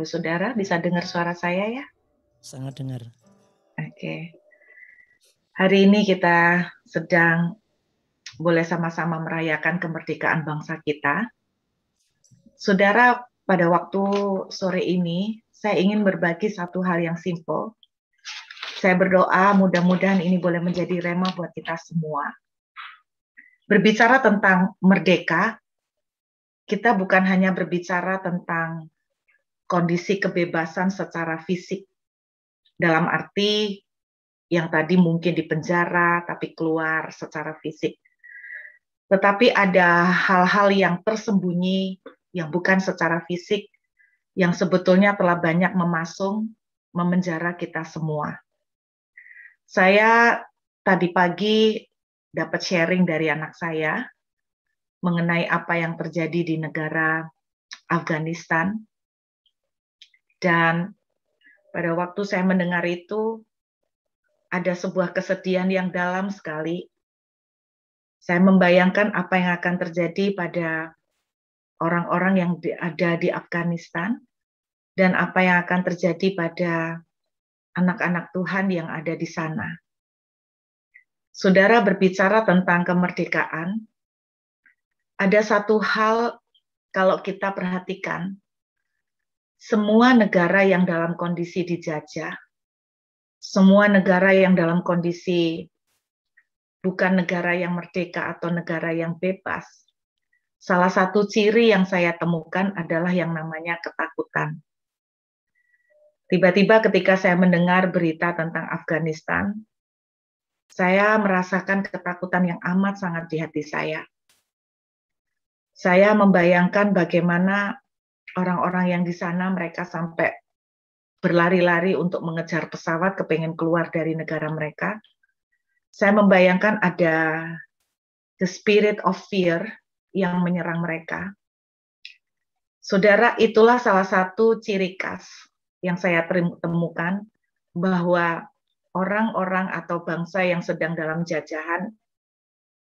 Saudara bisa dengar suara saya ya? Sangat dengar. Oke. Hari ini kita sedang boleh sama-sama merayakan kemerdekaan bangsa kita. Saudara, pada waktu sore ini saya ingin berbagi satu hal yang simple. Saya berdoa mudah-mudahan ini boleh menjadi rema buat kita semua. Berbicara tentang merdeka, kita bukan hanya berbicara tentang kondisi kebebasan secara fisik, dalam arti yang tadi mungkin di penjara tapi keluar secara fisik. Tetapi ada hal-hal yang tersembunyi, yang bukan secara fisik, yang sebetulnya telah banyak memasung, memenjara kita semua. Saya tadi pagi dapat sharing dari anak saya mengenai apa yang terjadi di negara Afghanistan. Dan pada waktu saya mendengar itu, ada sebuah kesedihan yang dalam sekali. Saya membayangkan apa yang akan terjadi pada orang-orang yang ada di Afghanistan dan apa yang akan terjadi pada anak-anak Tuhan yang ada di sana. Saudara, berbicara tentang kemerdekaan, ada satu hal kalau kita perhatikan, semua negara yang dalam kondisi dijajah, semua negara yang dalam kondisi bukan negara yang merdeka atau negara yang bebas, salah satu ciri yang saya temukan adalah yang namanya ketakutan. Tiba-tiba ketika saya mendengar berita tentang Afghanistan, saya merasakan ketakutan yang amat sangat di hati saya. Saya membayangkan bagaimana orang-orang yang di sana mereka sampai berlari-lari untuk mengejar pesawat, kepengen keluar dari negara mereka. Saya membayangkan ada the spirit of fear yang menyerang mereka. Saudara, itulah salah satu ciri khas yang saya temukan bahwa orang-orang atau bangsa yang sedang dalam jajahan,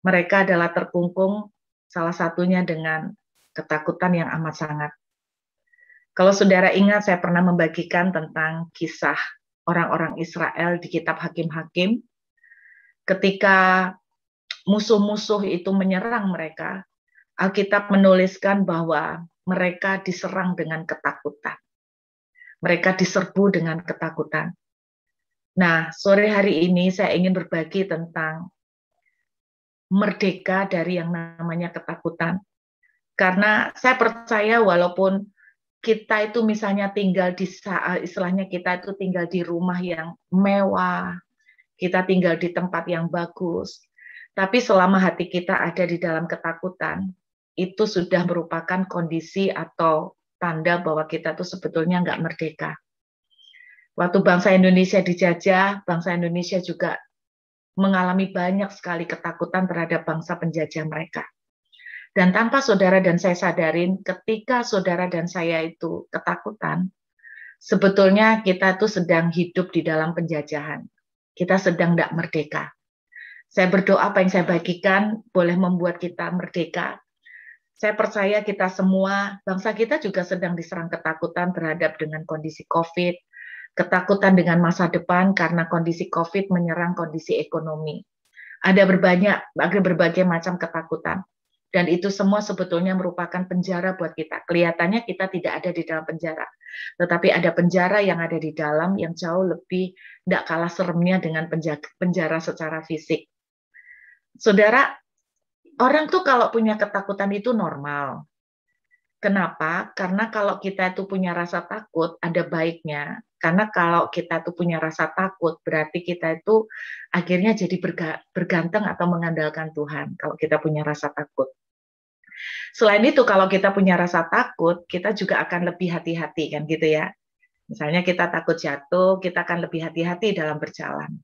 mereka adalah terkungkung salah satunya dengan ketakutan yang amat sangat. Kalau saudara ingat, saya pernah membagikan tentang kisah orang-orang Israel di kitab Hakim-Hakim. Ketika musuh-musuh itu menyerang mereka, Alkitab menuliskan bahwa mereka diserang dengan ketakutan. Mereka diserbu dengan ketakutan. Nah, sore hari ini saya ingin berbagi tentang merdeka dari yang namanya ketakutan. Karena saya percaya walaupun kita itu misalnya tinggal di istilahnya kita itu tinggal di rumah yang mewah, kita tinggal di tempat yang bagus, tapi selama hati kita ada di dalam ketakutan, itu sudah merupakan kondisi atau tanda bahwa kita tuh sebetulnya nggak merdeka. Waktu bangsa Indonesia dijajah, bangsa Indonesia juga mengalami banyak sekali ketakutan terhadap bangsa penjajah mereka. Dan tanpa saudara dan saya sadarin, ketika saudara dan saya itu ketakutan, sebetulnya kita tuh sedang hidup di dalam penjajahan. Kita sedang tidak merdeka. Saya berdoa apa yang saya bagikan boleh membuat kita merdeka. Saya percaya kita semua, bangsa kita juga sedang diserang ketakutan terhadap dengan kondisi COVID, ketakutan dengan masa depan karena kondisi COVID menyerang kondisi ekonomi. Ada berbagai macam ketakutan. Dan itu semua sebetulnya merupakan penjara buat kita. Kelihatannya kita tidak ada di dalam penjara. Tetapi ada penjara yang ada di dalam yang jauh lebih tidak kalah seremnya dengan penjara secara fisik. Saudara, orang tuh kalau punya ketakutan itu normal. Kenapa? Karena kalau kita itu punya rasa takut, ada baiknya. Karena kalau kita itu punya rasa takut, berarti kita itu akhirnya jadi bergantung atau mengandalkan Tuhan. Kalau kita punya rasa takut. Selain itu, kalau kita punya rasa takut, kita juga akan lebih hati-hati, kan gitu ya. Misalnya kita takut jatuh, kita akan lebih hati-hati dalam berjalan.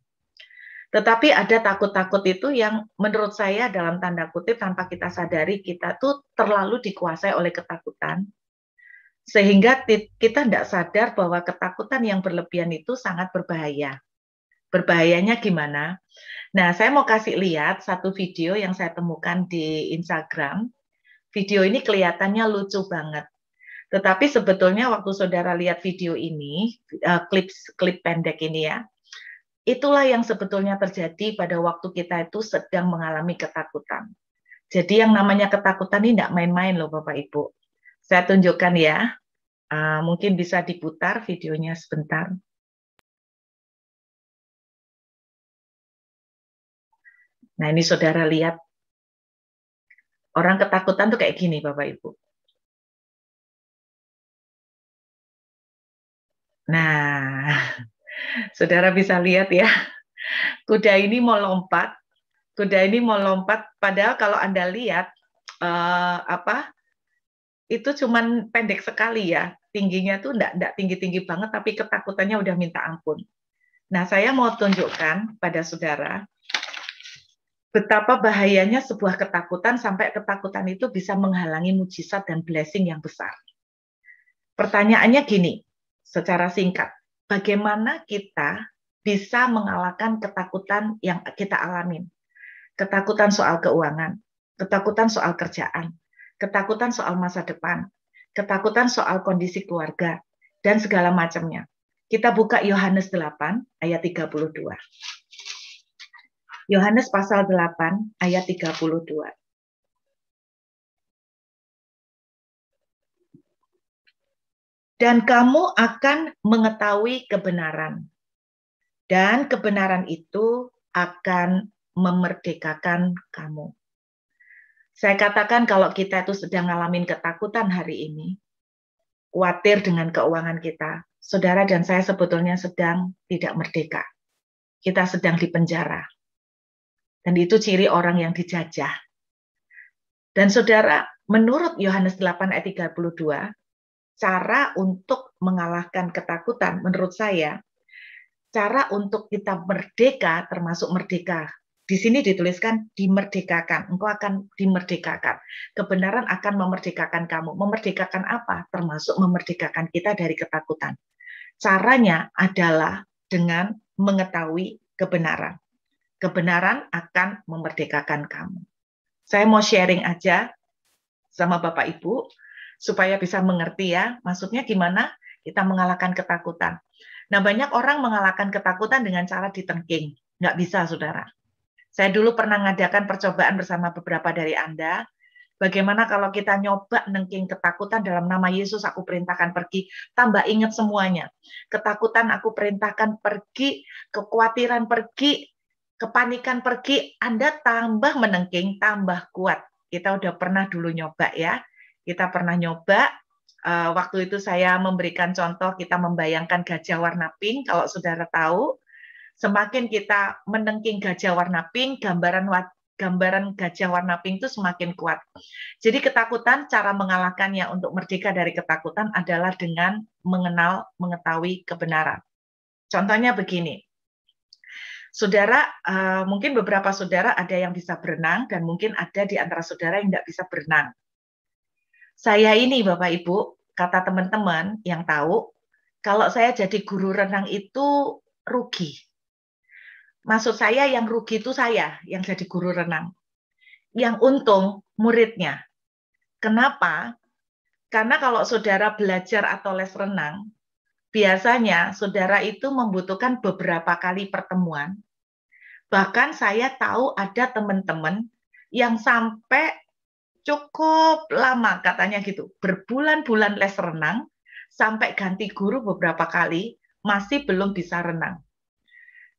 Tetapi ada takut-takut itu yang menurut saya dalam tanda kutip tanpa kita sadari, kita tuh terlalu dikuasai oleh ketakutan. Sehingga kita tidak sadar bahwa ketakutan yang berlebihan itu sangat berbahaya. Berbahayanya gimana? Nah, saya mau kasih lihat satu video yang saya temukan di Instagram. Video ini kelihatannya lucu banget. Tetapi sebetulnya waktu saudara lihat video ini, klip pendek ini ya, itulah yang sebetulnya terjadi pada waktu kita itu sedang mengalami ketakutan. Jadi yang namanya ketakutan ini tidak main-main loh Bapak Ibu. Saya tunjukkan ya, mungkin bisa diputar videonya sebentar. Nah ini saudara lihat, orang ketakutan tuh kayak gini Bapak Ibu. Nah, saudara bisa lihat ya, kuda ini mau lompat, padahal kalau Anda lihat, itu cuman pendek sekali ya, tingginya tuh enggak tinggi-tinggi banget, tapi ketakutannya udah minta ampun. Nah, saya mau tunjukkan pada saudara, betapa bahayanya sebuah ketakutan sampai ketakutan itu bisa menghalangi mujizat dan blessing yang besar. Pertanyaannya gini, secara singkat, bagaimana kita bisa mengalahkan ketakutan yang kita alamin? Ketakutan soal keuangan, ketakutan soal kerjaan, ketakutan soal masa depan, ketakutan soal kondisi keluarga, dan segala macamnya. Kita buka Yohanes 8 ayat 32. Yohanes pasal 8 ayat 32. Dan kamu akan mengetahui kebenaran, dan kebenaran itu akan memerdekakan kamu. Saya katakan kalau kita itu sedang ngalamin ketakutan hari ini, khawatir dengan keuangan kita, saudara dan saya sebetulnya sedang tidak merdeka. Kita sedang dipenjara. Dan itu ciri orang yang dijajah. Dan saudara, menurut Yohanes 8 ayat 32, cara untuk mengalahkan ketakutan, menurut saya, cara untuk kita merdeka, termasuk merdeka. Di sini dituliskan dimerdekakan, engkau akan dimerdekakan. Kebenaran akan memerdekakan kamu. Memerdekakan apa? Termasuk memerdekakan kita dari ketakutan. Caranya adalah dengan mengetahui kebenaran. Kebenaran akan memerdekakan kamu. Saya mau sharing aja sama Bapak Ibu, supaya bisa mengerti ya, maksudnya gimana kita mengalahkan ketakutan. Nah, banyak orang mengalahkan ketakutan dengan cara ditengking. Nggak bisa, saudara. Saya dulu pernah mengadakan percobaan bersama beberapa dari Anda. Bagaimana kalau kita nyoba nengking ketakutan dalam nama Yesus, aku perintahkan pergi, tambah ingat semuanya. Ketakutan aku perintahkan pergi, kekhawatiran pergi, kepanikan pergi, Anda tambah menengking, tambah kuat. Kita udah pernah dulu nyoba ya. Kita pernah nyoba, waktu itu saya memberikan contoh, kita membayangkan gajah warna pink, kalau saudara tahu, semakin kita menengking gajah warna pink, gambaran gajah warna pink itu semakin kuat. Jadi ketakutan, cara mengalahkannya untuk merdeka dari ketakutan adalah dengan mengetahui kebenaran. Contohnya begini, saudara, mungkin beberapa saudara ada yang bisa berenang, dan mungkin ada di antara saudara yang tidak bisa berenang. Saya ini Bapak Ibu, kata teman-teman yang tahu, kalau saya jadi guru renang itu rugi. Maksud saya yang rugi itu saya yang jadi guru renang. Yang untung muridnya. Kenapa? Karena kalau saudara belajar atau les renang, biasanya saudara itu membutuhkan beberapa kali pertemuan. Bahkan saya tahu ada teman-teman yang sampai cukup lama katanya gitu, berbulan-bulan les renang, sampai ganti guru beberapa kali, masih belum bisa renang.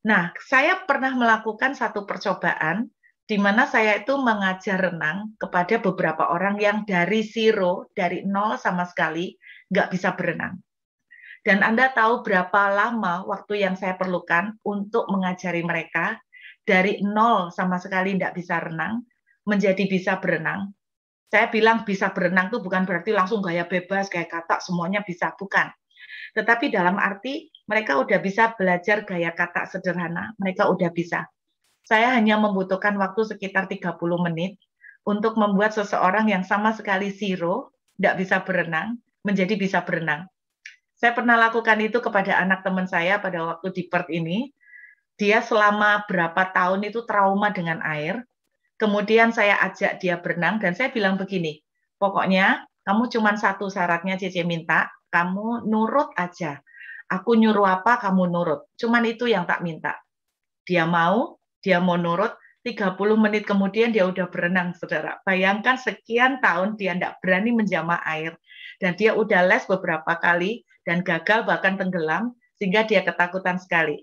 Nah, saya pernah melakukan satu percobaan, di mana saya itu mengajar renang kepada beberapa orang yang dari zero, dari nol sama sekali, nggak bisa berenang. Dan Anda tahu berapa lama waktu yang saya perlukan untuk mengajari mereka, dari nol sama sekali nggak bisa renang, menjadi bisa berenang. Saya bilang bisa berenang itu bukan berarti langsung gaya bebas, gaya katak, semuanya bisa, bukan. Tetapi dalam arti mereka udah bisa belajar gaya katak sederhana, mereka udah bisa. Saya hanya membutuhkan waktu sekitar 30 menit untuk membuat seseorang yang sama sekali zero, tidak bisa berenang, menjadi bisa berenang. Saya pernah lakukan itu kepada anak teman saya pada waktu di Perth ini. Dia selama berapa tahun itu trauma dengan air. Kemudian saya ajak dia berenang dan saya bilang begini, pokoknya Kamu cuma satu syaratnya Cici minta, kamu nurut aja. Aku nyuruh apa, kamu nurut. Cuman itu yang tak minta. Dia mau nurut, 30 menit kemudian dia udah berenang, saudara. Bayangkan sekian tahun dia tidak berani menjamah air. Dan dia udah les beberapa kali, dan gagal bahkan tenggelam, sehingga dia ketakutan sekali.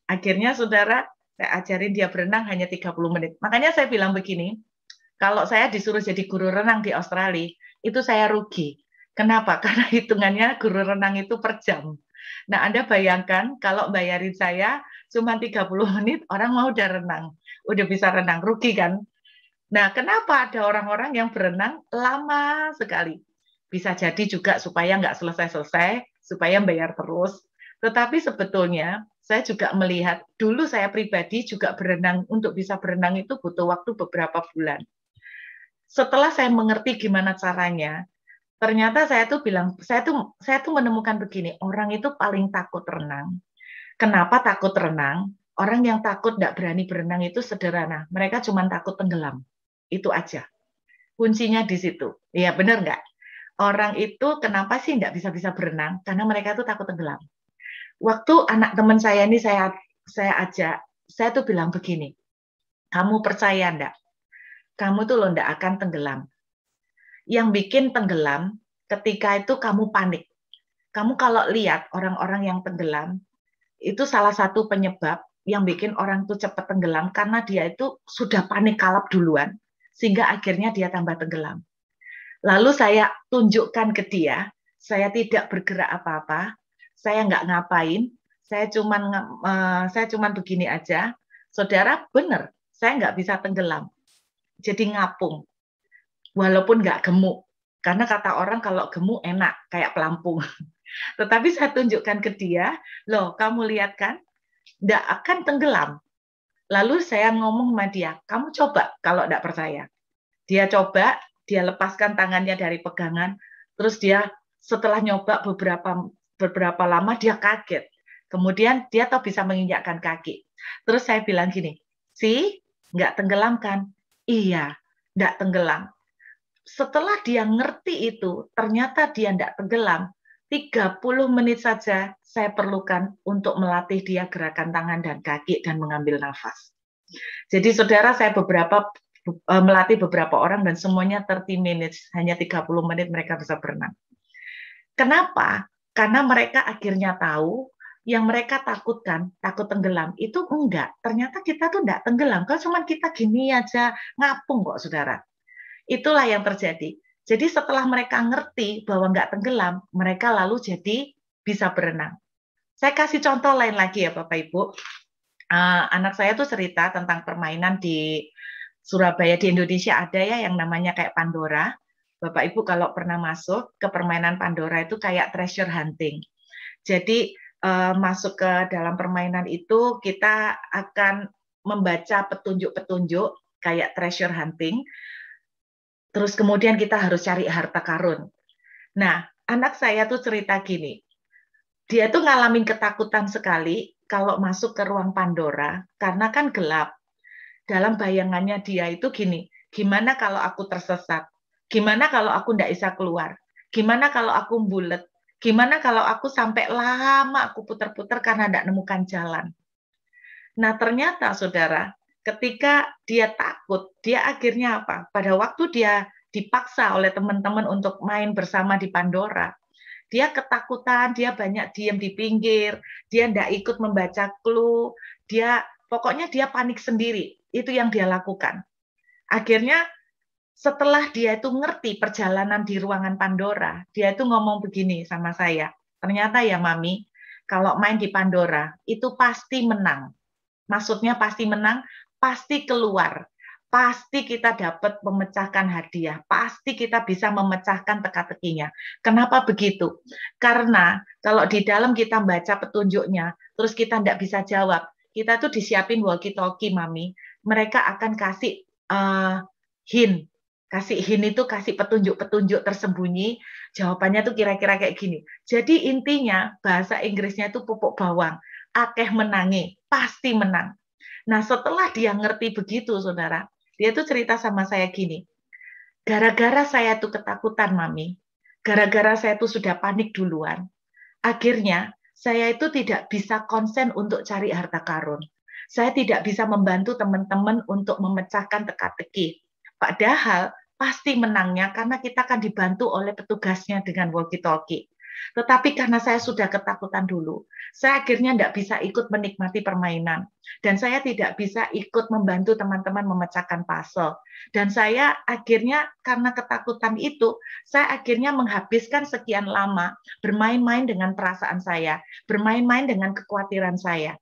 Akhirnya, saudara, saya ajarin dia berenang hanya 30 menit. Makanya saya bilang begini, kalau saya disuruh jadi guru renang di Australia, itu saya rugi. Kenapa? Karena hitungannya guru renang itu per jam. Nah, Anda bayangkan kalau bayarin saya cuma 30 menit, orang mau udah renang. Udah bisa renang, rugi kan? Nah, kenapa ada orang-orang yang berenang lama sekali? Bisa jadi juga supaya nggak selesai-selesai, supaya bayar terus. Tetapi sebetulnya saya juga melihat, dulu saya pribadi juga berenang, untuk bisa berenang itu butuh waktu beberapa bulan. Setelah saya mengerti gimana caranya, ternyata saya tuh menemukan begini, orang itu paling takut renang. Kenapa takut renang? Orang yang takut tidak berani berenang itu sederhana. Mereka cuma takut tenggelam. Itu aja. Kuncinya di situ. Ya benar nggak? Orang itu kenapa sih nggak bisa-bisa berenang? Karena mereka tuh takut tenggelam. Waktu anak teman saya ini saya ajak, saya tuh bilang begini, kamu percaya enggak? Kamu tuh lo enggak akan tenggelam. Yang bikin tenggelam ketika itu kamu panik. Kamu kalau lihat orang-orang yang tenggelam, itu salah satu penyebab yang bikin orang itu cepat tenggelam karena dia itu sudah panik kalap duluan, sehingga akhirnya dia tambah tenggelam. Lalu saya tunjukkan ke dia, saya tidak bergerak apa-apa, saya nggak ngapain, saya cuman begini aja. Saudara, benar, saya nggak bisa tenggelam. Jadi ngapung, walaupun nggak gemuk. Karena kata orang kalau gemuk enak, kayak pelampung. Tetapi saya tunjukkan ke dia, loh kamu lihat kan, nggak akan tenggelam. Lalu saya ngomong sama dia, kamu coba kalau nggak percaya. Dia coba, dia lepaskan tangannya dari pegangan, terus dia setelah nyoba beberapa lama dia kaget. Kemudian dia tahu bisa menginjakkan kaki. Terus saya bilang gini, nggak tenggelam kan? Iya, nggak tenggelam. Setelah dia ngerti itu, ternyata dia nggak tenggelam. 30 menit saja saya perlukan untuk melatih dia gerakan tangan dan kaki dan mengambil nafas. Jadi saudara, saya melatih beberapa orang dan semuanya 30 minutes, hanya 30 menit mereka bisa berenang. Kenapa? Karena mereka akhirnya tahu yang mereka takutkan, takut tenggelam, itu enggak. Ternyata kita tuh enggak tenggelam, kalau cuma kita gini aja ngapung kok saudara. Itulah yang terjadi. Jadi setelah mereka ngerti bahwa enggak tenggelam, mereka lalu jadi bisa berenang. Saya kasih contoh lain lagi ya Bapak Ibu. Anak saya tuh cerita tentang permainan di Surabaya, di Indonesia ada ya yang namanya kayak Pandora. Bapak Ibu kalau pernah masuk ke permainan Pandora itu kayak treasure hunting. Jadi masuk ke dalam permainan itu kita akan membaca petunjuk-petunjuk kayak treasure hunting. Terus kemudian kita harus cari harta karun. Nah, anak saya tuh cerita gini. Dia tuh ngalamin ketakutan sekali kalau masuk ke ruang Pandora karena kan gelap. Dalam bayangannya dia itu gini, gimana kalau aku tersesat? Gimana kalau aku nggak bisa keluar? Gimana kalau aku bulet? Gimana kalau aku sampai lama aku putar-putar karena nggak nemukan jalan? Nah ternyata saudara, ketika dia takut, dia akhirnya apa? Pada waktu dia dipaksa oleh teman-teman untuk main bersama di Pandora, dia ketakutan, dia banyak diam di pinggir, dia nggak ikut membaca clue, pokoknya dia panik sendiri. Itu yang dia lakukan. Akhirnya setelah dia itu ngerti perjalanan di ruangan Pandora, dia itu ngomong begini sama saya, ternyata ya Mami, kalau main di Pandora itu pasti menang. Maksudnya pasti menang, pasti keluar. Pasti kita dapat memecahkan hadiah, pasti kita bisa memecahkan teka-tekinya. Kenapa begitu? Karena kalau di dalam kita baca petunjuknya, terus kita tidak bisa jawab, kita tuh disiapin walkie-talkie, Mami. Mereka akan kasih hint. Kasih hint itu kasih petunjuk-petunjuk tersembunyi. Jawabannya tuh kira-kira kayak gini. Jadi intinya bahasa Inggrisnya itu pupuk bawang. Akeh menangi, pasti menang. Nah setelah dia ngerti begitu, saudara, dia tuh cerita sama saya gini, gara-gara saya tuh ketakutan, Mami, Gara-gara saya itu sudah panik duluan, akhirnya saya itu tidak bisa konsen untuk cari harta karun. Saya tidak bisa membantu teman-teman untuk memecahkan teka-teki. Padahal pasti menangnya karena kita akan dibantu oleh petugasnya dengan walkie-talkie. Tetapi karena saya sudah ketakutan dulu, saya akhirnya tidak bisa ikut menikmati permainan. Dan saya tidak bisa ikut membantu teman-teman memecahkan puzzle. Dan saya akhirnya karena ketakutan itu, saya akhirnya menghabiskan sekian lama bermain-main dengan perasaan saya, bermain-main dengan kekhawatiran saya.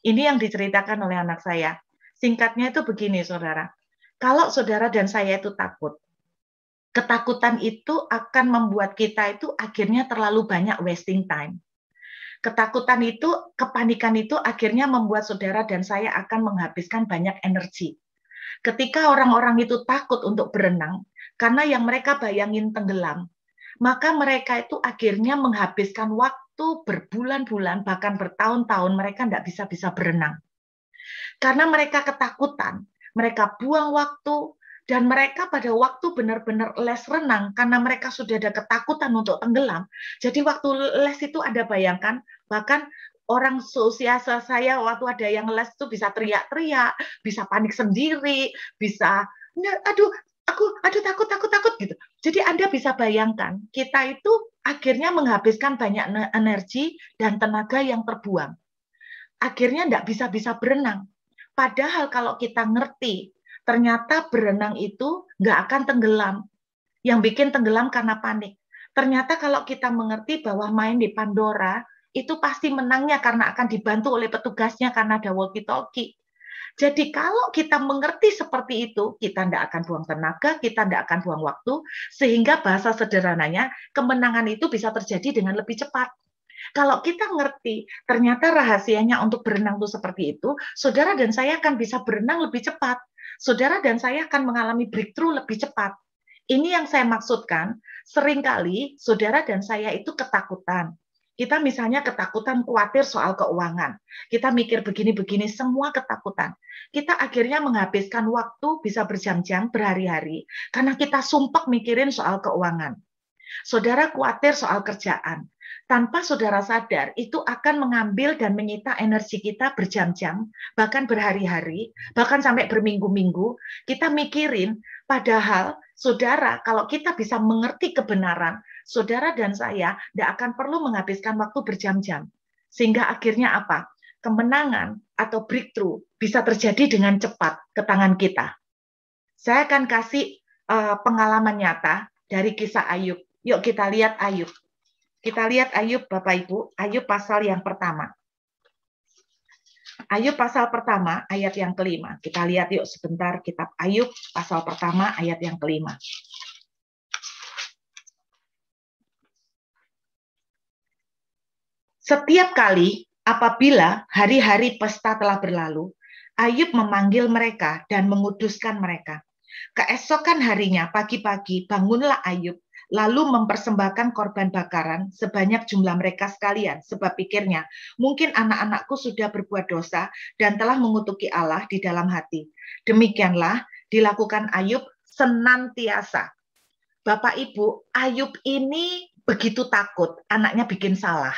Ini yang diceritakan oleh anak saya. Singkatnya itu begini, saudara. Kalau saudara dan saya itu takut, ketakutan itu akan membuat kita itu akhirnya terlalu banyak wasting time. Ketakutan itu, kepanikan itu akhirnya membuat saudara dan saya akan menghabiskan banyak energi. Ketika orang-orang itu takut untuk berenang, karena yang mereka bayangin tenggelam, maka mereka itu akhirnya menghabiskan waktu berbulan-bulan, bahkan bertahun-tahun mereka tidak bisa berenang. Karena mereka ketakutan, mereka buang waktu, dan mereka pada waktu benar-benar les renang, karena mereka sudah ada ketakutan untuk tenggelam. Jadi waktu les itu ada bayangkan, bahkan orang seusia saya waktu ada yang les itu bisa teriak-teriak, bisa panik sendiri, bisa, aduh, aduh takut gitu. Jadi Anda bisa bayangkan, kita itu akhirnya menghabiskan banyak energi dan tenaga yang terbuang. Akhirnya tidak bisa berenang. Padahal kalau kita ngerti, ternyata berenang itu nggak akan tenggelam. Yang bikin tenggelam karena panik. Ternyata kalau kita mengerti bahwa main di Pandora, itu pasti menangnya karena akan dibantu oleh petugasnya karena ada walkie-talkie. Jadi kalau kita mengerti seperti itu, kita tidak akan buang tenaga, kita tidak akan buang waktu, sehingga bahasa sederhananya, kemenangan itu bisa terjadi dengan lebih cepat. Kalau kita ngerti, ternyata rahasianya untuk berenang itu seperti itu, saudara dan saya akan bisa berenang lebih cepat. Saudara dan saya akan mengalami breakthrough lebih cepat. Ini yang saya maksudkan, seringkali saudara dan saya itu ketakutan. Kita misalnya ketakutan, khawatir soal keuangan. Kita mikir begini-begini, semua ketakutan. Kita akhirnya menghabiskan waktu bisa berjam-jam, berhari-hari, karena kita sumpek mikirin soal keuangan. Saudara khawatir soal kerjaan. Tanpa saudara sadar, itu akan mengambil dan menyita energi kita berjam-jam, bahkan berhari-hari, bahkan sampai berminggu-minggu. Kita mikirin, padahal saudara, kalau kita bisa mengerti kebenaran, saudara dan saya tidak akan perlu menghabiskan waktu berjam-jam. Sehingga akhirnya apa? Kemenangan atau breakthrough bisa terjadi dengan cepat ke tangan kita. Saya akan kasih pengalaman nyata dari kisah Ayub. Yuk kita lihat Ayub. Kita lihat Ayub, Bapak Ibu, Ayub pasal yang pertama. Ayub pasal pertama, ayat yang kelima. Kita lihat yuk sebentar kitab Ayub pasal pertama, ayat yang kelima. Setiap kali apabila hari-hari pesta telah berlalu, Ayub memanggil mereka dan menguduskan mereka. Keesokan harinya, pagi-pagi, bangunlah Ayub, lalu mempersembahkan korban bakaran sebanyak jumlah mereka sekalian, sebab pikirnya, mungkin anak-anakku sudah berbuat dosa dan telah mengutuki Allah di dalam hati. Demikianlah dilakukan Ayub senantiasa. Bapak Ibu, Ayub ini begitu takut anaknya bikin salah.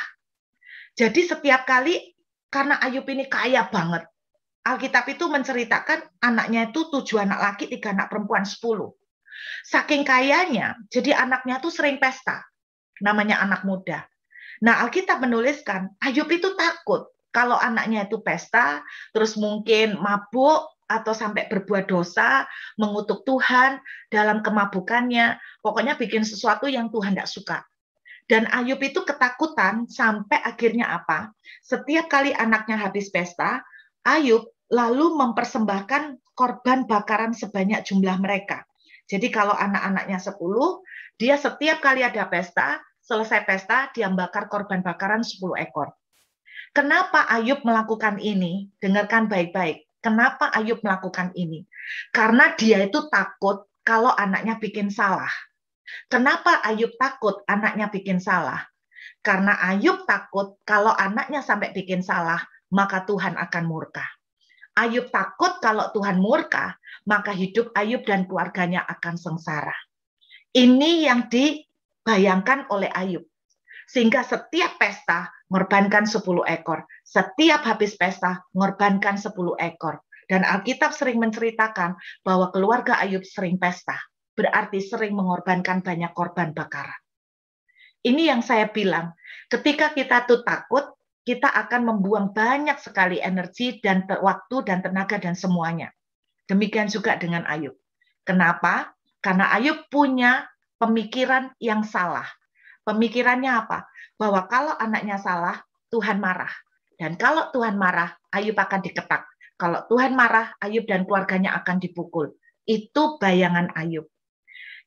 Jadi setiap kali, karena Ayub ini kaya banget, Alkitab itu menceritakan anaknya itu 7 anak laki, 3 anak perempuan, 10. Saking kayanya, jadi anaknya tuh sering pesta. Namanya anak muda. Nah, Alkitab menuliskan, Ayub itu takut kalau anaknya itu pesta, terus mungkin mabuk, atau sampai berbuat dosa, mengutuk Tuhan dalam kemabukannya, pokoknya bikin sesuatu yang Tuhan tidak suka. Dan Ayub itu ketakutan sampai akhirnya apa? Setiap kali anaknya habis pesta, Ayub lalu mempersembahkan korban bakaran sebanyak jumlah mereka. Jadi kalau anak-anaknya 10, dia setiap kali ada pesta, selesai pesta, dia bakar korban bakaran 10 ekor. Kenapa Ayub melakukan ini? Dengarkan baik-baik. Kenapa Ayub melakukan ini? Karena dia itu takut kalau anaknya bikin salah. Kenapa Ayub takut anaknya bikin salah? Karena Ayub takut kalau anaknya sampai bikin salah, maka Tuhan akan murka. Ayub takut kalau Tuhan murka, maka hidup Ayub dan keluarganya akan sengsara. Ini yang dibayangkan oleh Ayub. Sehingga setiap pesta mengorbankan 10 ekor. Setiap habis pesta mengorbankan 10 ekor. Dan Alkitab sering menceritakan bahwa keluarga Ayub sering pesta. Berarti sering mengorbankan banyak korban bakaran. Ini yang saya bilang, ketika kita tuh takut, kita akan membuang banyak sekali energi dan waktu dan tenaga dan semuanya. Demikian juga dengan Ayub. Kenapa? Karena Ayub punya pemikiran yang salah. Pemikirannya apa? Bahwa kalau anaknya salah, Tuhan marah. Dan kalau Tuhan marah, Ayub akan diketak. Kalau Tuhan marah, Ayub dan keluarganya akan dipukul. Itu bayangan Ayub.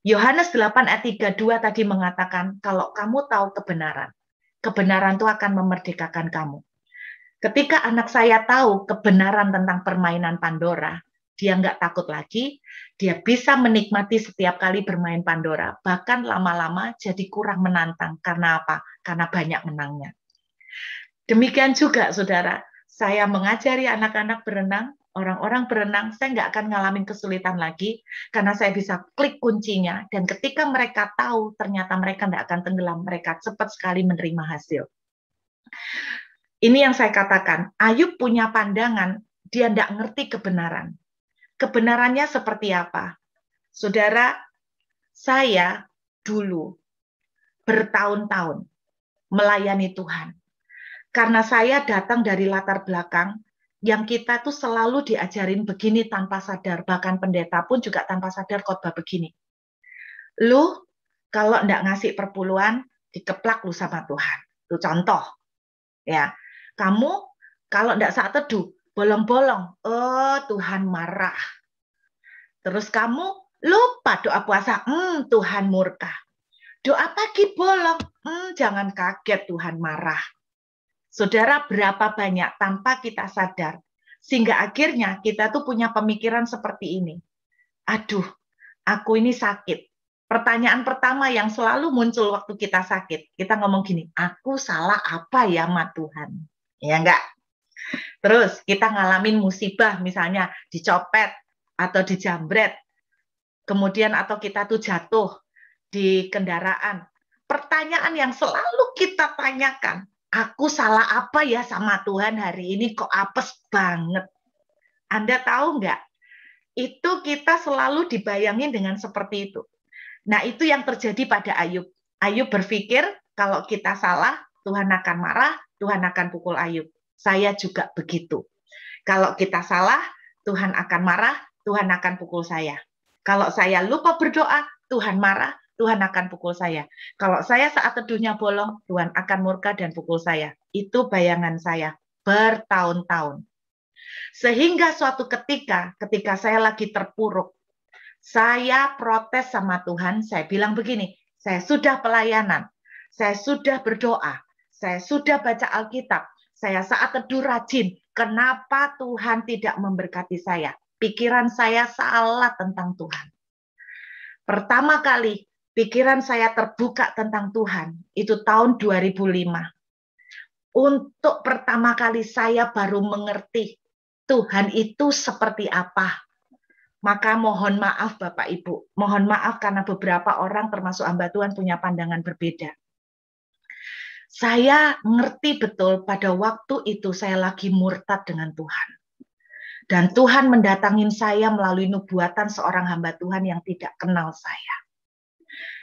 Yohanes 8 ayat 32 tadi mengatakan, kalau kamu tahu kebenaran, kebenaran itu akan memerdekakan kamu. Ketika anak saya tahu kebenaran tentang permainan Pandora, dia nggak takut lagi, dia bisa menikmati setiap kali bermain Pandora, bahkan lama-lama jadi kurang menantang. Karena apa? Karena banyak menangnya. Demikian juga, saudara, saya mengajari anak-anak berenang, orang-orang berenang, saya nggak akan ngalamin kesulitan lagi, karena saya bisa klik kuncinya, dan ketika mereka tahu, ternyata mereka nggak akan tenggelam, mereka cepat sekali menerima hasil. Ini yang saya katakan, Ayub punya pandangan, dia nggak ngerti kebenaran. Kebenarannya seperti apa? Saudara, saya dulu bertahun-tahun melayani Tuhan. Karena saya datang dari latar belakang yang kita tuh selalu diajarin begini tanpa sadar. Bahkan pendeta pun juga tanpa sadar khotbah begini. Lu kalau nggak ngasih perpuluhan, dikeplak lu sama Tuhan. Itu contoh. Ya, kamu kalau nggak saat teduh, bolong-bolong, oh Tuhan marah. Terus kamu lupa doa puasa, Tuhan murka. Doa pagi bolong, jangan kaget Tuhan marah. Saudara, berapa banyak tanpa kita sadar, sehingga akhirnya kita tuh punya pemikiran seperti ini. Aduh, aku ini sakit. Pertanyaan pertama yang selalu muncul waktu kita sakit, kita ngomong gini, aku salah apa ya sama Tuhan? Ya enggak? Terus kita ngalamin musibah, misalnya dicopet atau dijambret, kemudian atau kita tuh jatuh di kendaraan. Pertanyaan yang selalu kita tanyakan, aku salah apa ya sama Tuhan hari ini kok apes banget? Anda tahu nggak? Itu kita selalu dibayangin dengan seperti itu. Nah, itu yang terjadi pada Ayub. Ayub berpikir kalau kita salah, Tuhan akan marah, Tuhan akan pukul Ayub. Saya juga begitu. Kalau kita salah, Tuhan akan marah, Tuhan akan pukul saya. Kalau saya lupa berdoa, Tuhan marah, Tuhan akan pukul saya. Kalau saya saat teduhnya bolong, Tuhan akan murka dan pukul saya. Itu bayangan saya bertahun-tahun. Sehingga suatu ketika saya lagi terpuruk, saya protes sama Tuhan, saya bilang begini, saya sudah pelayanan, saya sudah berdoa, saya sudah baca Alkitab, saya saat teduh rajin, kenapa Tuhan tidak memberkati saya? Pikiran saya salah tentang Tuhan. Pertama kali pikiran saya terbuka tentang Tuhan, itu tahun 2005. Untuk pertama kali saya baru mengerti Tuhan itu seperti apa. Maka mohon maaf Bapak Ibu, mohon maaf karena beberapa orang termasuk hamba Tuhan punya pandangan berbeda. Saya ngerti betul pada waktu itu saya lagi murtad dengan Tuhan. Dan Tuhan mendatangin saya melalui nubuatan seorang hamba Tuhan yang tidak kenal saya.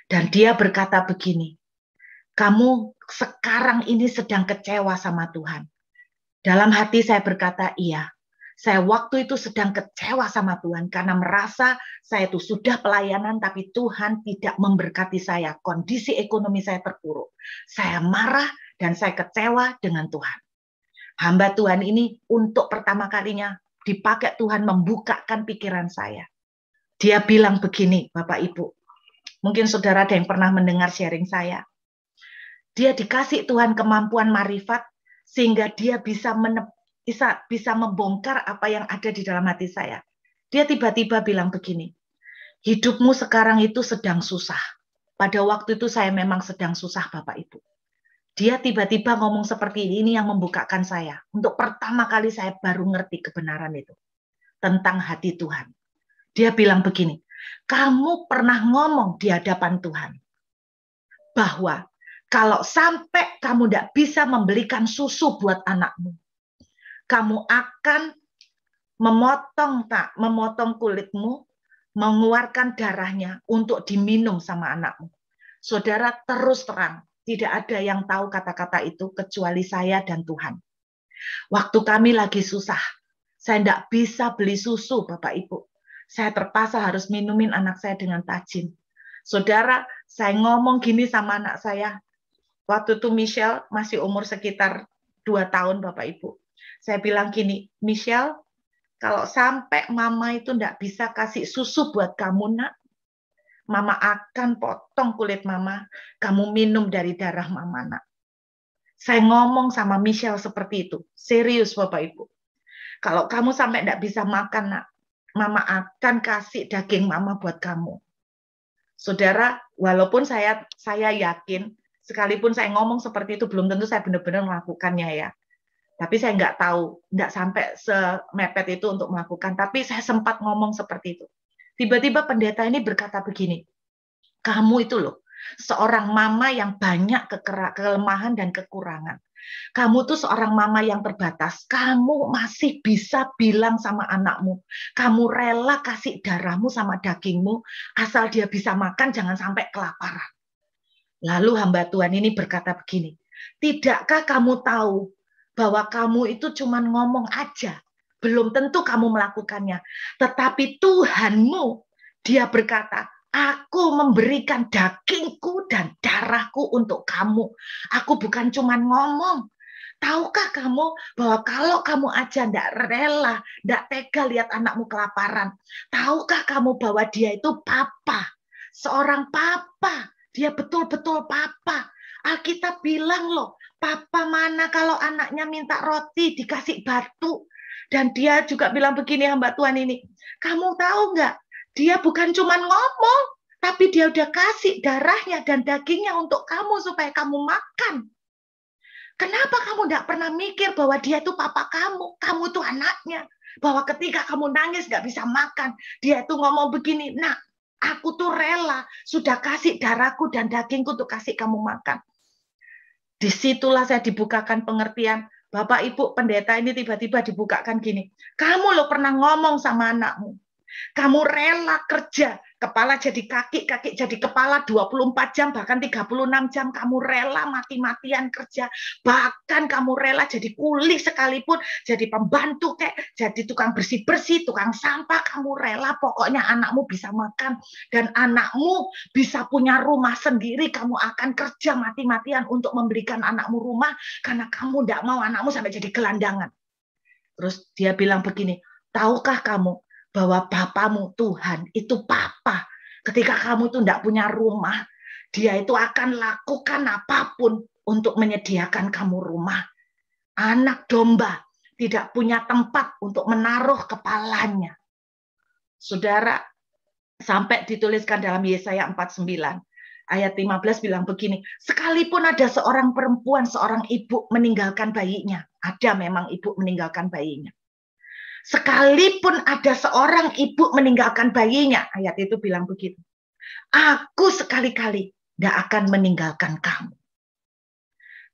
Dan dia berkata begini, kamu sekarang ini sedang kecewa sama Tuhan. Dalam hati saya berkata, iya. Saya waktu itu sedang kecewa sama Tuhan karena merasa saya itu sudah pelayanan tapi Tuhan tidak memberkati saya. Kondisi ekonomi saya terpuruk. Saya marah dan saya kecewa dengan Tuhan. Hamba Tuhan ini untuk pertama kalinya dipakai Tuhan membukakan pikiran saya. Dia bilang begini, Bapak Ibu. Mungkin saudara ada yang pernah mendengar sharing saya. Dia dikasih Tuhan kemampuan marifat sehingga dia bisa membongkar apa yang ada di dalam hati saya. Dia tiba-tiba bilang begini, hidupmu sekarang itu sedang susah. Pada waktu itu saya memang sedang susah Bapak Ibu. Dia tiba-tiba ngomong seperti ini yang membukakan saya. Untuk pertama kali saya baru ngerti kebenaran itu. Tentang hati Tuhan. Dia bilang begini, kamu pernah ngomong di hadapan Tuhan. bahwa kalau sampai kamu tidak bisa membelikan susu buat anakmu, kamu akan memotong kulitmu, mengeluarkan darahnya untuk diminum sama anakmu. Saudara, terus terang, tidak ada yang tahu kata-kata itu kecuali saya dan Tuhan. Waktu kami lagi susah, saya tidak bisa beli susu, Bapak Ibu. Saya terpaksa harus minumin anak saya dengan tajin. Saudara, saya ngomong gini sama anak saya. Waktu itu Michelle masih umur sekitar 2 tahun, Bapak Ibu. Saya bilang gini, Michelle, kalau sampai mama itu tidak bisa kasih susu buat kamu, nak, mama akan potong kulit mama, kamu minum dari darah mama, nak. Saya ngomong sama Michelle seperti itu. Serius, Bapak Ibu. Kalau kamu sampai tidak bisa makan, nak, mama akan kasih daging mama buat kamu. Saudara, walaupun saya yakin, sekalipun saya ngomong seperti itu, belum tentu saya benar-benar melakukannya ya. Tapi saya nggak tahu, nggak sampai semepet itu untuk melakukan. Tapi saya sempat ngomong seperti itu. Tiba-tiba pendeta ini berkata begini, kamu itu loh, seorang mama yang banyak kelemahan dan kekurangan. Kamu tuh seorang mama yang terbatas. Kamu masih bisa bilang sama anakmu, kamu rela kasih darahmu sama dagingmu, asal dia bisa makan, jangan sampai kelaparan. Lalu hamba Tuhan ini berkata begini, tidakkah kamu tahu bahwa kamu itu cuma ngomong aja, belum tentu kamu melakukannya. Tetapi Tuhanmu, dia berkata, aku memberikan dagingku dan darahku untuk kamu. Aku bukan cuma ngomong. Tahukah kamu bahwa kalau kamu aja tidak rela, tidak tega lihat anakmu kelaparan. Tahukah kamu bahwa dia itu papa, seorang papa. Dia betul-betul papa. Alkitab bilang loh, papa mana kalau anaknya minta roti dikasih batu. Dan dia juga bilang begini, hamba Tuhan ini, kamu tahu nggak? Dia bukan cuma ngomong, tapi dia udah kasih darahnya dan dagingnya untuk kamu supaya kamu makan. Kenapa kamu nggak pernah mikir bahwa dia itu papa kamu tuh anaknya. Bahwa ketika kamu nangis nggak bisa makan, dia itu ngomong begini, nak, aku tuh rela, sudah kasih darahku dan dagingku untuk kasih kamu makan. Disitulah saya dibukakan pengertian. Bapak, Ibu, pendeta ini tiba-tiba dibukakan gini. Kamu loh pernah ngomong sama anakmu. Kamu rela kerja, kepala jadi kaki, kaki jadi kepala 24 jam, bahkan 36 jam. Kamu rela mati-matian kerja. Bahkan kamu rela jadi kuli sekalipun, jadi pembantu, jadi tukang bersih-bersih, tukang sampah. Kamu rela, pokoknya anakmu bisa makan. Dan anakmu bisa punya rumah sendiri. Kamu akan kerja mati-matian untuk memberikan anakmu rumah, karena kamu tidak mau anakmu sampai jadi gelandangan. Terus dia bilang begini, tahukah kamu bahwa bapamu Tuhan itu papa. Ketika kamu itu tidak punya rumah, dia itu akan lakukan apapun untuk menyediakan kamu rumah. Anak domba tidak punya tempat untuk menaruh kepalanya. Saudara, sampai dituliskan dalam Yesaya 49 ayat 15 bilang begini, sekalipun ada seorang perempuan, seorang ibu meninggalkan bayinya, ada memang ibu meninggalkan bayinya. Sekalipun ada seorang ibu meninggalkan bayinya, ayat itu bilang begitu. Aku sekali-kali tidak akan meninggalkan kamu.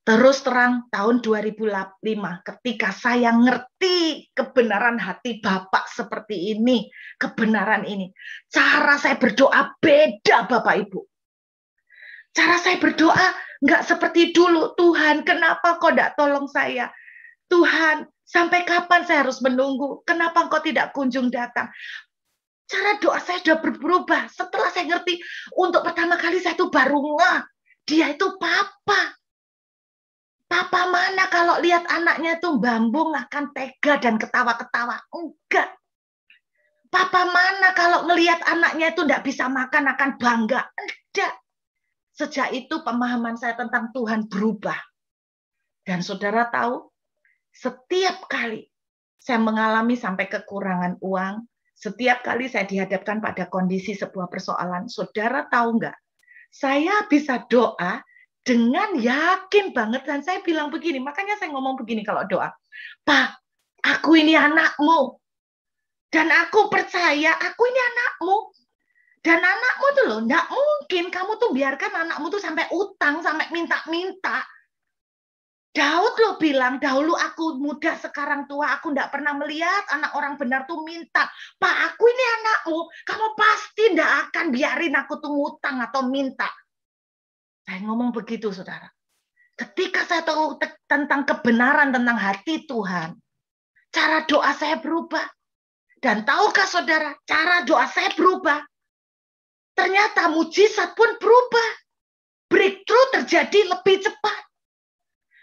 Terus terang tahun 2005 ketika saya ngerti kebenaran hati Bapak seperti ini, kebenaran ini, cara saya berdoa beda Bapak Ibu. Cara saya berdoa nggak seperti dulu. Tuhan, kenapa kau tidak tolong saya? Tuhan, sampai kapan saya harus menunggu? Kenapa engkau tidak kunjung datang? Cara doa saya sudah berubah. Setelah saya ngerti, untuk pertama kali saya tuh baru ngeh. Dia itu papa. Papa mana kalau lihat anaknya tuh bambung akan tega dan ketawa-ketawa? Enggak. Papa mana kalau ngelihat anaknya itu tidak bisa makan akan bangga? Enggak. Sejak itu pemahaman saya tentang Tuhan berubah. Dan saudara tahu, setiap kali saya mengalami sampai kekurangan uang, setiap kali saya dihadapkan pada kondisi sebuah persoalan, saudara tahu nggak? Saya bisa doa dengan yakin banget, dan saya bilang begini, makanya saya ngomong begini kalau doa, Pak, aku ini anakmu, dan aku percaya aku ini anakmu, Dan anakmu tuh loh, nggak mungkin kamu tuh biarkan anakmu tuh sampai utang, sampai minta-minta. Daud loh bilang, dahulu aku muda, sekarang tua, aku nggak pernah melihat anak orang benar tuh minta. Pak, aku ini anakmu, kamu pasti nggak akan biarin aku tuh ngutang atau minta. Saya ngomong begitu, saudara. Ketika saya tahu tentang kebenaran, tentang hati Tuhan, cara doa saya berubah. Dan tahukah saudara, cara doa saya berubah. Ternyata mujizat pun berubah. Breakthrough terjadi lebih cepat.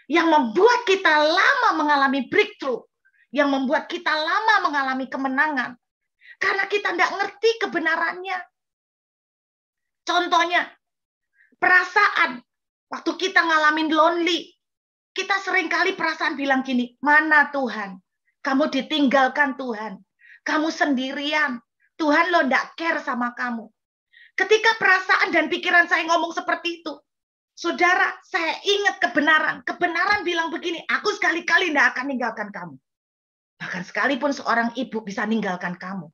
Yang membuat kita lama mengalami breakthrough. Yang membuat kita lama mengalami kemenangan. Karena kita tidak ngerti kebenarannya. Contohnya, perasaan. Waktu kita ngalamin lonely. Kita seringkali perasaan bilang gini, mana Tuhan? Kamu ditinggalkan Tuhan. Kamu sendirian. Tuhan lo tidak care sama kamu. Ketika perasaan dan pikiran saya ngomong seperti itu, saudara, saya ingat kebenaran. Kebenaran bilang begini, aku sekali-kali tidak akan ninggalkan kamu. Bahkan sekalipun seorang ibu bisa meninggalkan kamu.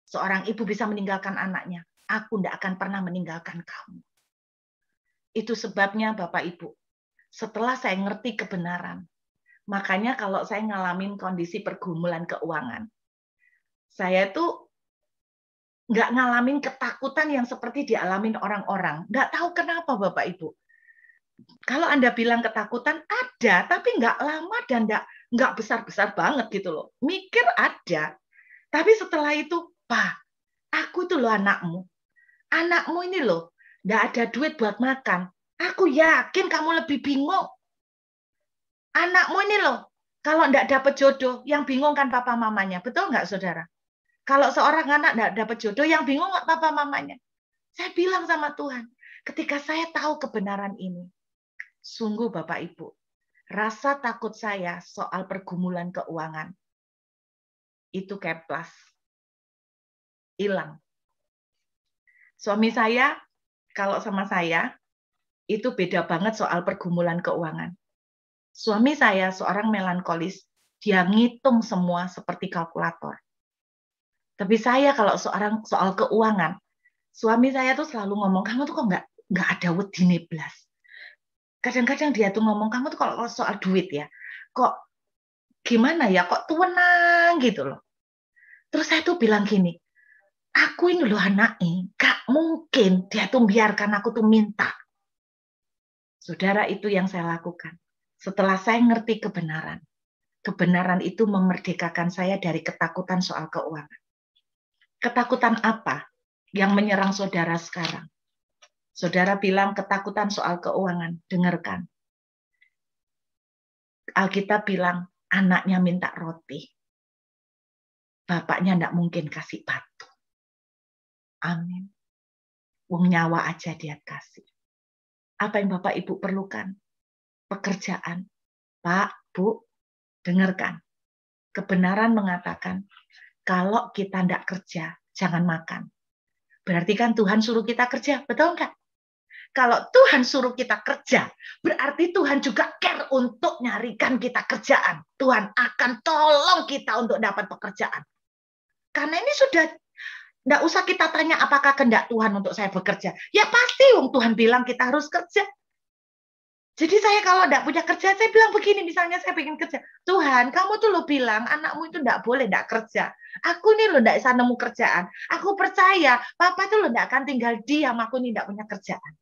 Seorang ibu bisa meninggalkan anaknya. Aku tidak akan pernah meninggalkan kamu. Itu sebabnya Bapak Ibu. Setelah saya ngerti kebenaran, makanya kalau saya ngalamin kondisi pergumulan keuangan, saya tuh nggak ngalamin ketakutan yang seperti dialamin orang-orang. Nggak tahu kenapa Bapak Ibu. Kalau Anda bilang ketakutan, ada, tapi nggak lama dan nggak besar-besar banget gitu loh. Mikir ada. Tapi setelah itu, Pak, aku tuh loh anakmu. Anakmu ini loh, nggak ada duit buat makan. Aku yakin kamu lebih bingung. Anakmu ini loh, kalau nggak dapat jodoh, yang bingung kan papa mamanya. Betul nggak, saudara? Kalau seorang anak nggak dapat jodoh, yang bingung nggak papa mamanya? Saya bilang sama Tuhan, ketika saya tahu kebenaran ini, sungguh Bapak Ibu, rasa takut saya soal pergumulan keuangan itu keplas, hilang. Suami saya, kalau sama saya, itu beda banget soal pergumulan keuangan. Suami saya seorang melankolis, dia ngitung semua seperti kalkulator. Tapi saya kalau soal keuangan, suami saya tuh selalu ngomong, kamu tuh kok nggak ada wedine blas. Kadang-kadang dia tuh ngomong, kamu tuh kalau soal duit ya, kok gimana ya, kok tuwenang gitu loh. Terus saya tuh bilang gini, aku ini loh anaknya, gak mungkin dia tuh biarkan aku tuh minta. Saudara, itu yang saya lakukan. Setelah saya ngerti kebenaran, kebenaran itu memerdekakan saya dari ketakutan soal keuangan. Ketakutan apa yang menyerang saudara sekarang? Saudara bilang ketakutan soal keuangan. Dengarkan. Alkitab bilang anaknya minta roti. Bapaknya tidak mungkin kasih batu. Amin. Wong nyawa aja dia kasih. Apa yang Bapak Ibu perlukan? Pekerjaan. Pak, Bu, dengarkan. Kebenaran mengatakan, kalau kita tidak kerja, jangan makan. Berarti kan Tuhan suruh kita kerja, betul nggak? Kalau Tuhan suruh kita kerja, berarti Tuhan juga care untuk nyarikan kita kerjaan. Tuhan akan tolong kita untuk dapat pekerjaan. Karena ini sudah, nggak usah kita tanya apakah kehendak Tuhan untuk saya bekerja. Ya pasti Tuhan bilang kita harus kerja. Jadi saya kalau nggak punya kerja, saya bilang begini, misalnya saya pengen kerja. Tuhan, kamu tuh lo bilang anakmu itu nggak boleh nggak kerja. Aku nih lo nggak bisa nemu kerjaan. Aku percaya, Papa tuh lo nggak akan tinggal diam, aku nih nggak punya kerjaan.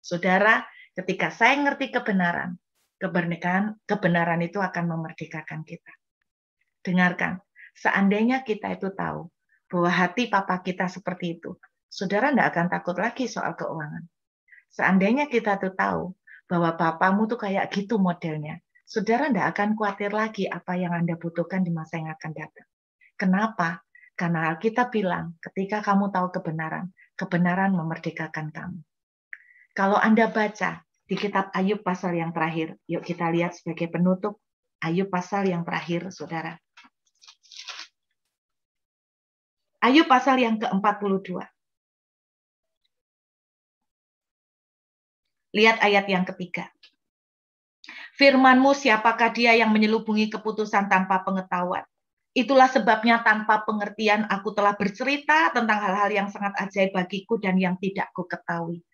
Saudara, ketika saya ngerti kebenaran, kebenaran itu akan memerdekakan kita. Dengarkan, seandainya kita itu tahu bahwa hati Papa kita seperti itu, saudara tidak akan takut lagi soal keuangan. Seandainya kita tuh tahu bahwa Papamu tuh kayak gitu modelnya, saudara tidak akan khawatir lagi apa yang Anda butuhkan di masa yang akan datang. Kenapa? Karena Alkitab bilang, ketika kamu tahu kebenaran, kebenaran memerdekakan kamu. Kalau Anda baca di kitab Ayub pasal yang terakhir, yuk kita lihat sebagai penutup Ayub pasal yang terakhir, saudara. Ayub pasal yang ke-42. Lihat ayat yang ketiga. Firman-Mu, siapakah dia yang menyelubungi keputusan tanpa pengetahuan? Itulah sebabnya tanpa pengertian aku telah bercerita tentang hal-hal yang sangat ajaib bagiku dan yang tidak ku ketahui.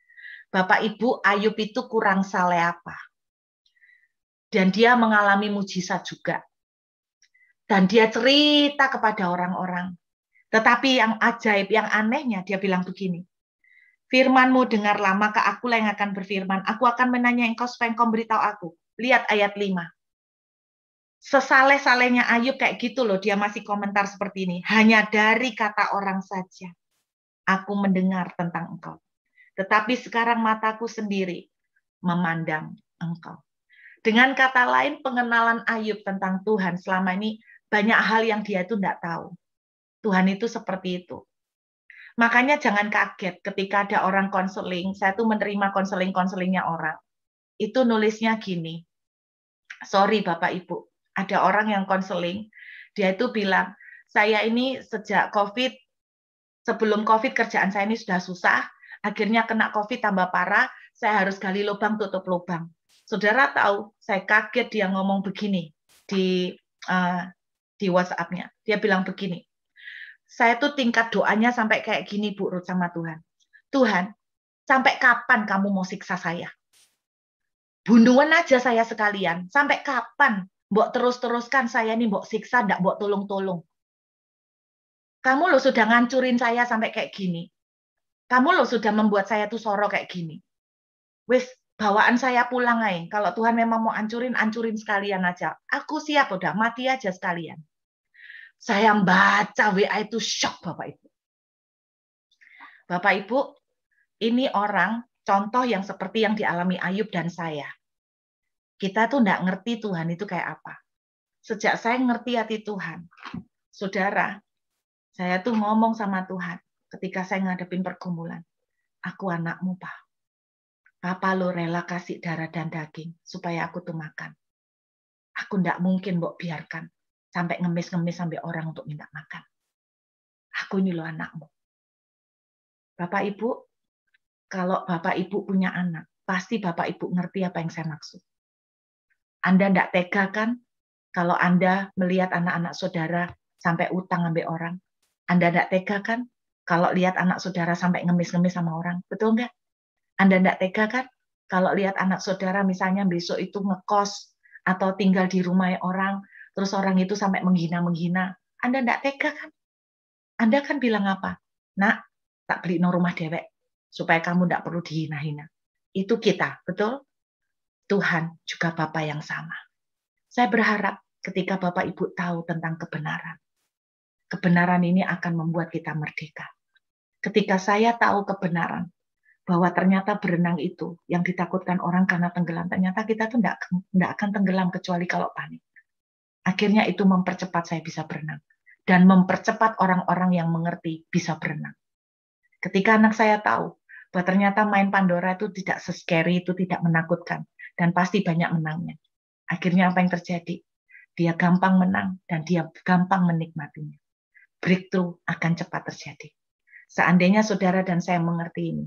Bapak Ibu, Ayub itu kurang saleh apa? Dan dia mengalami mujizat juga. Dan dia cerita kepada orang-orang. Tetapi yang ajaib, yang anehnya, dia bilang begini. Firman-Mu dengarlah, maka akulah yang akan berfirman. Aku akan menanya engkau supaya engkau beritahu aku. Lihat ayat 5. Sesaleh-salehnya Ayub kayak gitu loh, dia masih komentar seperti ini. Hanya dari kata orang saja aku mendengar tentang engkau. Tetapi sekarang mataku sendiri memandang engkau. Dengan kata lain, pengenalan Ayub tentang Tuhan selama ini banyak hal yang dia itu tidak tahu. Tuhan itu seperti itu. Makanya jangan kaget ketika ada orang konseling. Saya tuh menerima konselingnya orang. Itu nulisnya gini. Sorry Bapak Ibu, ada orang yang konseling, dia itu bilang, saya ini sejak COVID, sebelum COVID kerjaan saya ini sudah susah, akhirnya kena COVID tambah parah, saya harus gali lubang, tutup lubang. Saudara tahu, saya kaget dia ngomong begini di WhatsApp-nya. Dia bilang begini, saya tuh tingkat doanya sampai kayak gini Bu Ruth sama Tuhan. Tuhan, sampai kapan kamu mau siksa saya? Bunuhan aja saya sekalian. Sampai kapan? Mbok terus-teruskan saya ini mbok siksa, ndak mbok tolong-tolong. Kamu lo sudah ngancurin saya sampai kayak gini. Kamu lo sudah membuat saya tuh sorok kayak gini. Wis, bawaan saya pulang aja. Kalau Tuhan memang mau ancurin sekalian aja. Aku siap udah, mati aja sekalian. Saya baca WA itu shock Bapak Ibu. Bapak Ibu, ini orang contoh yang seperti yang dialami Ayub dan saya. Kita tuh nggak ngerti Tuhan itu kayak apa. Sejak saya ngerti hati Tuhan, saudara, saya tuh ngomong sama Tuhan ketika saya ngadepin pergumulan. Aku anakmu, Pak. Papa lo rela kasih darah dan daging supaya aku tuh makan. Aku nggak mungkin mbok biarkan sampai ngemis-ngemis sampai orang untuk minta makan. Aku ini lo anakmu. Bapak Ibu, kalau Bapak Ibu punya anak, pasti Bapak Ibu ngerti apa yang saya maksud. Anda nggak tega kan kalau Anda melihat anak-anak saudara sampai utang ambil orang? Anda nggak tega kan kalau lihat anak saudara sampai ngemis-ngemis sama orang? Betul nggak? Anda nggak tega kan kalau lihat anak saudara misalnya besok itu ngekos atau tinggal di rumah orang, terus orang itu sampai menghina-menghina? Anda nggak tega kan? Anda kan bilang apa? Nak, tak beli no rumah dewek supaya kamu nggak perlu dihina-hina. Itu kita, betul? Tuhan juga Bapa yang sama. Saya berharap ketika Bapak Ibu tahu tentang kebenaran, kebenaran ini akan membuat kita merdeka. Ketika saya tahu kebenaran, bahwa ternyata berenang itu yang ditakutkan orang karena tenggelam, ternyata kita tuh tidak akan tenggelam kecuali kalau panik. Akhirnya itu mempercepat saya bisa berenang. Dan mempercepat orang-orang yang mengerti bisa berenang. Ketika anak saya tahu bahwa ternyata main Pandora itu tidak se-scary, itu tidak menakutkan. Dan pasti banyak menangnya. Akhirnya apa yang terjadi? Dia gampang menang dan dia gampang menikmatinya. Breakthrough akan cepat terjadi. Seandainya saudara dan saya mengerti ini,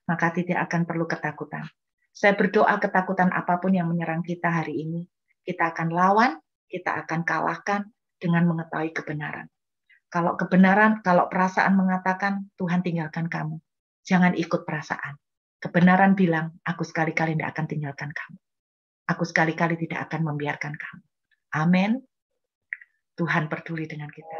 maka tidak akan perlu ketakutan. Saya berdoa ketakutan apapun yang menyerang kita hari ini, kita akan lawan, kita akan kalahkan dengan mengetahui kebenaran. Kalau kebenaran, kalau perasaan mengatakan, Tuhan tinggalkan kamu. Jangan ikut perasaan. Kebenaran bilang, aku sekali-kali tidak akan tinggalkan kamu. Aku sekali-kali tidak akan membiarkan kamu. Amin. Tuhan peduli dengan kita.